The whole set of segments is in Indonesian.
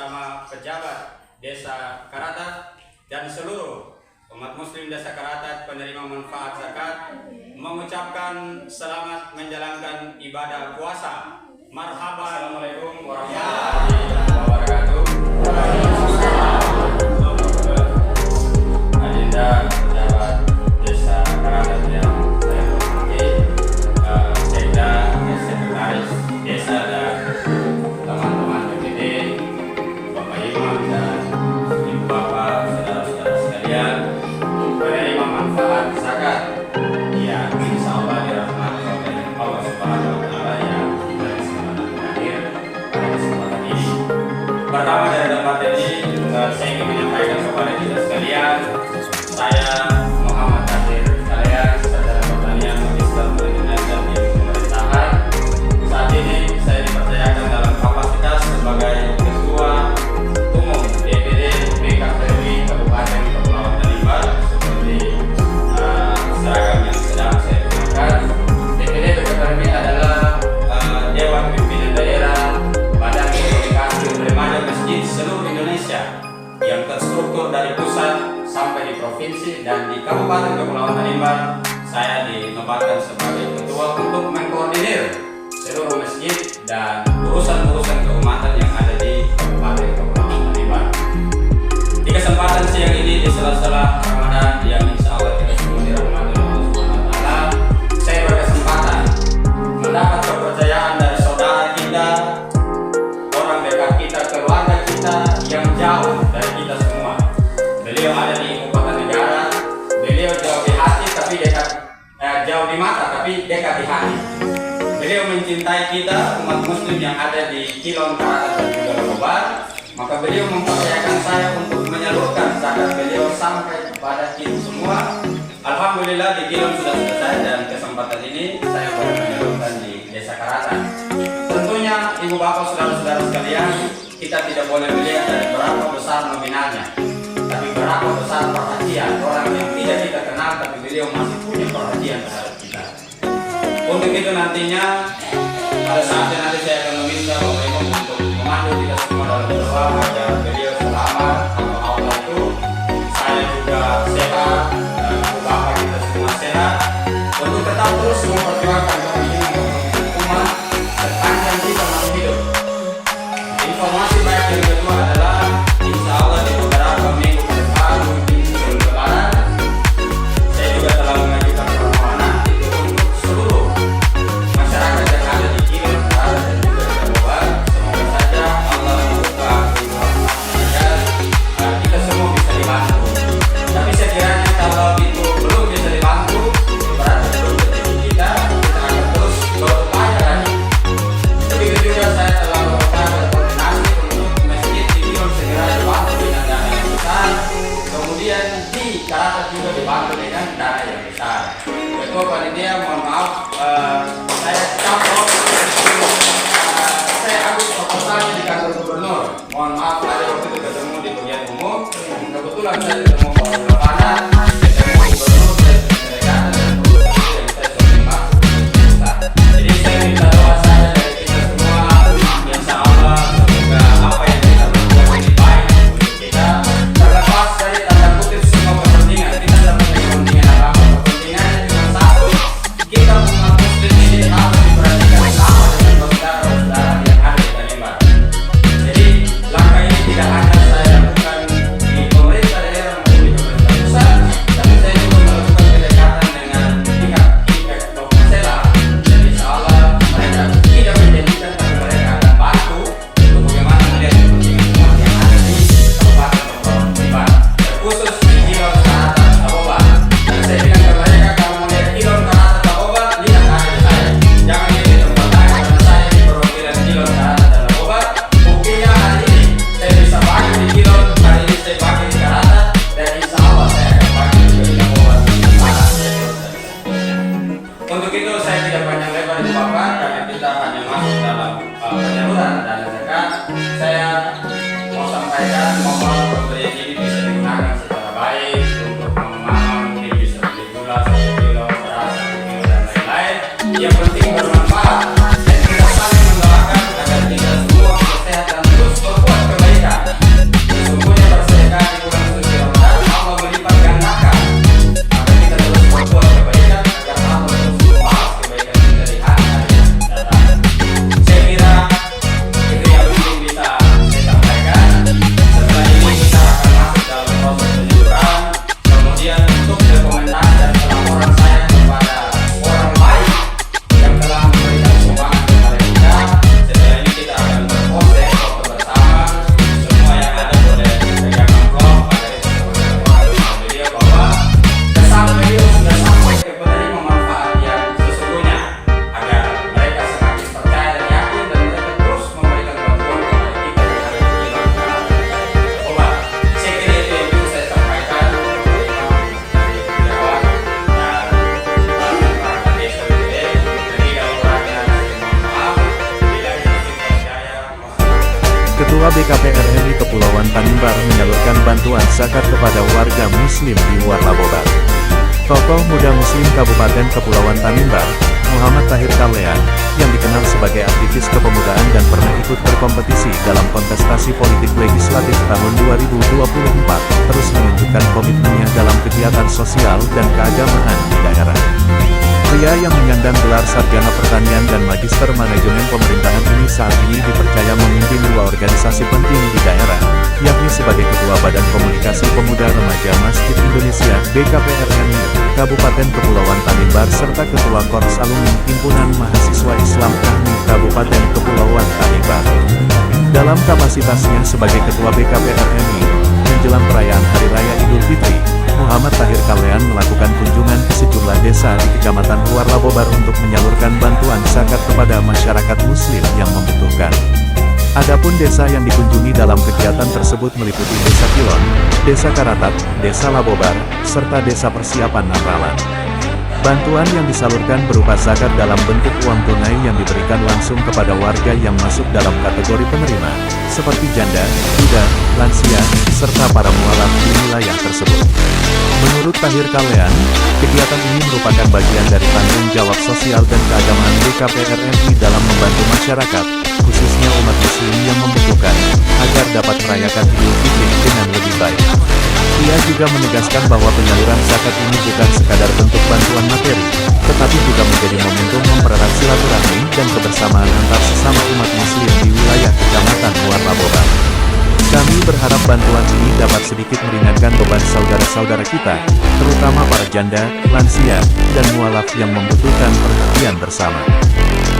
bersama pejabat Desa Karatat dan seluruh umat muslim Desa Karatat penerima manfaat zakat mengucapkan selamat menjalankan ibadah puasa. Marhaba. Assalamualaikum warahmatullahi wabarakatuh. Adinda pejabat Desa Karatat yang saya hormati, Sekda, Sekretaris Desa dan teman-teman PPD, Bapak Imam dan Ibu Bapak, saudara-saudara sekalian, penerima manfaat zakat yang insya Allah dirahmati oleh Allah Subhanahu Wa Taala yang dari kesempatan terakhir pada kesempatan ini. Pertama dari tempat ini, saya ingin menyampaikan kepada kita sekalian, saya Muhammad Kadir Kalian, Sarjana Pertanian Magister Manajemen dan di Pemerintahan. Saat ini saya dipercayakan dalam kapasitas sebagai Ketua Umum DPD BKPWI Kabupaten Kepulauan Tanimbar seperti seragam yang sedang saya gunakan. DPD BKPWI adalah Dewan Pimpinan Daerah Badan Komunikasi Remaja Masjid seluruh Indonesia yang terstruktur dari pusat sampai di provinsi dan di Kabupaten Kepulauan Tanimbar. Saya dinobatkan sebagai ketua untuk mengkoordinir seluruh masjid dan urusan-urusan keumatan yang ada di Kabupaten Kepulauan Tanimbar. Di kesempatan siang ini di sela-sela Ramadan yang insya Allah kita semua dirahmati oleh Allah Subhanahu Wa Taala, saya berkesempatan mendapat kepercayaan dari saudara kita, orang dekat kita, keluarga kita yang jauh dari kita semua. Beliau ada di ibu kota negara, beliau jauh di hati tapi dekat, jauh di mata tapi dekat di hati. Beliau mencintai kita umat muslim yang ada di Kilon, Karatat dan juga Lobobar. Maka beliau mempercayakan saya untuk menyalurkan zakat beliau sampai kepada kita semua. Alhamdulillah di Kilon sudah selesai dan kesempatan ini saya boleh menyalurkan di Desa Karatat. Tentunya ibu bapak saudara-saudara sekalian, kita tidak boleh melihat dari berapa besar nominalnya, tapi berapa besar perhatian orang yang tidak kita kenal tapi beliau masih punya perhatian terhadap kita. Untuk itu nantinya pada saatnya nanti saya akan meminta Bapak Ibu untuk memandu kita semua dalam doa agar beliau selamat atau Allah itu saya juga sehat dan Bapak kita semua sehat untuk tetap terus memperjuangkan kepentingan umat sepanjang kita masih hidup. Informasi baik yang kedua adalah insya Allah di beberapa minggu ke depan mungkin sebelum Lebaran saya juga telah mengajukan permohonan itu untuk seluruh masyarakat yang ada di Kilon, Karatat dan juga di Lobobar. Semoga saja Allah membuka agar kita semua bisa dibantu. Tapi sekiranya kalau itu belum bisa dibantu, berarti belum rezeki kita akan terus berupaya lagi. Begitu juga saya telah melakukan koordinasi untuk masjid di Kilon segera dibantu dengan dana yang besar, kemudian di Karatat juga dibantu dengan dana yang besar. Ketua panitia mohon maaf, saya campur, saya ambil proposalnya di kantor gubernur. Mohon maaf ada waktu itu ketemu di bagian umum, kebetulan saya ketemu Pak Lapangan, ketemu gubernur dan mereka dan yang saya terima. Jadi saya minta doa saya dari kita semua, insya Allah semoga apa yang kita lakukan ini baik untuk kita. Terlepas dari tanda kutip semua kepentingan, kita dapat kepentingan apa? Kepentingannya cuma satu, kita umat muslim ini harus diperhatikan sama dengan saudara-saudara yang ada di Tanimbar. Jadi langkah ini tidak hanya saya lakukan di pemerintah daerah maupun di pemerintah pusat, tapi saya juga melakukan kedekatan dengan pihak Dr. Sela. Dan insya Allah mereka tidak menjanjikan tapi mereka akan bantu untuk bagaimana melihat kepentingan umat yang ada di Kabupaten Kepulauan Tanimbar, terkhusus di Kilon, Karatat, Lobobar. Dan saya bilang ke mereka, kalau mau lihat Kilon, Karatat, Lobobar, lihat ada di saya. Jangan lihat di tempat lain karena saya di perwakilan Kilon, Karatat, dan Lobobar. Buktinya hari ini saya bisa bagi di Kilon, hari ini saya bagi di Karatat, dan insya Allah saya akan bagi juga di Lobobar. Untuk itu saya tidak panjang lebar di Bapak karena kita hanya masuk dalam penyaluran dana zakat. Saya mau sampaikan mohon pemberian ini bisa digunakan secara baik untuk mama mungkin bisa beli gula 1 kilo, beras 1 kilo dan lain-lain. Yang penting bermanfaat dan kita saling mendoakan agar kita semua sehat dan terus berbuat kebaikan. BKPRRI Kepulauan Tanimbar menyalurkan bantuan zakat kepada warga muslim di luar Labobar. Tokoh muda muslim Kabupaten Kepulauan Tanimbar, Muhammad Tahir Kalean, yang dikenal sebagai aktivis kepemudaan dan pernah ikut berkompetisi dalam kontestasi politik legislatif tahun 2024, terus menunjukkan komitmennya dalam kegiatan sosial dan keagamaan di daerah. Pria yang menyandang gelar sarjana pertanian dan magister manajemen pemerintahan ini saat ini dipercaya memimpin dua organisasi penting di daerah, yakni sebagai Ketua Badan Komunikasi Pemuda Remaja Masjid Indonesia (BKPRRI) Kabupaten Kepulauan Tanimbar serta Ketua Korps Alumni Himpunan Mahasiswa Islam KHMI Kabupaten Kepulauan Tanimbar. Dalam kapasitasnya sebagai Ketua BKPRRI, menjelang perayaan Hari Raya Idul Fitri, Muhammad Tahir Kalean melakukan kunjungan ke sejumlah desa di Kecamatan Luar Labobar untuk menyalurkan bantuan zakat kepada masyarakat muslim yang membutuhkan. Adapun desa yang dikunjungi dalam kegiatan tersebut meliputi Desa Kilon, Desa Karatat, Desa Labobar, serta Desa Persiapan Natralan. Bantuan yang disalurkan berupa zakat dalam bentuk uang tunai yang diberikan langsung kepada warga yang masuk dalam kategori penerima, seperti janda, duda, lansia, serta para mualaf di wilayah tersebut. Menurut Tahir Kalean, kegiatan ini merupakan bagian dari tanggung jawab sosial dan keagamaan BKPRRI dalam membantu masyarakat, khususnya umat muslim yang membutuhkan, agar dapat merayakan Idul Fitri dengan lebih baik. Ia juga menegaskan bahwa penyaluran zakat ini bukan sekadar bentuk bantuan materi, tetapi juga menjadi momentum mempererat silaturahmi dan kebersamaan antar sesama umat muslim di wilayah Kecamatan Luar Labobar. Kami berharap bantuan ini dapat sedikit meringankan beban saudara-saudara kita, terutama para janda, lansia, dan mualaf yang membutuhkan perhatian bersama.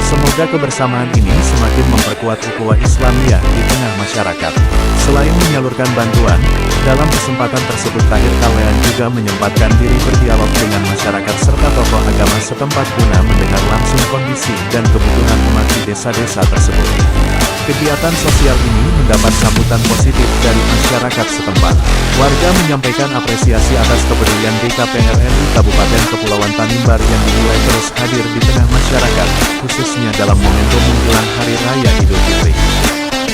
Semoga kebersamaan ini semakin memperkuat ukhuwah Islamiyah di tengah masyarakat. Selain menyalurkan bantuan, dalam kesempatan tersebut Tahir Kalean juga menyempatkan diri berdialog dengan masyarakat serta tokoh agama setempat guna mendengar langsung kondisi dan kebutuhan umat di desa-desa tersebut. Kegiatan sosial ini mendapat sambutan positif dari masyarakat setempat. Warga menyampaikan apresiasi atas kepedulian BKPRRI Kabupaten Kepulauan Tanimbar yang dinilai terus hadir di tengah masyarakat, khususnya dalam momentum menjelang Hari Raya Idul Fitri.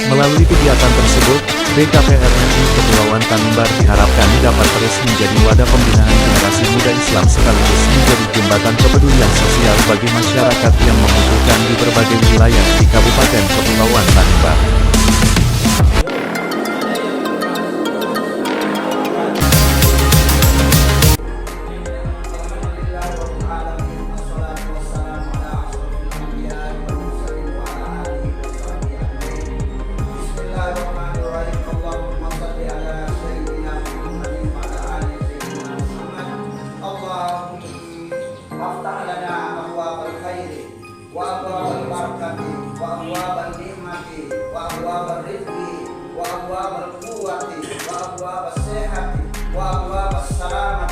Melalui kegiatan tersebut, BKPRRI Kepulauan Tanimbar diharapkan dapat terus menjadi wadah pembinaan generasi muda Islam sekaligus menjadi jembatan kepedulian sosial bagi masyarakat yang membutuhkan di berbagai wilayah di Kabupaten Kepulauan Tanimbar. wa abwaab as-sihhati wa abwaab as-salamati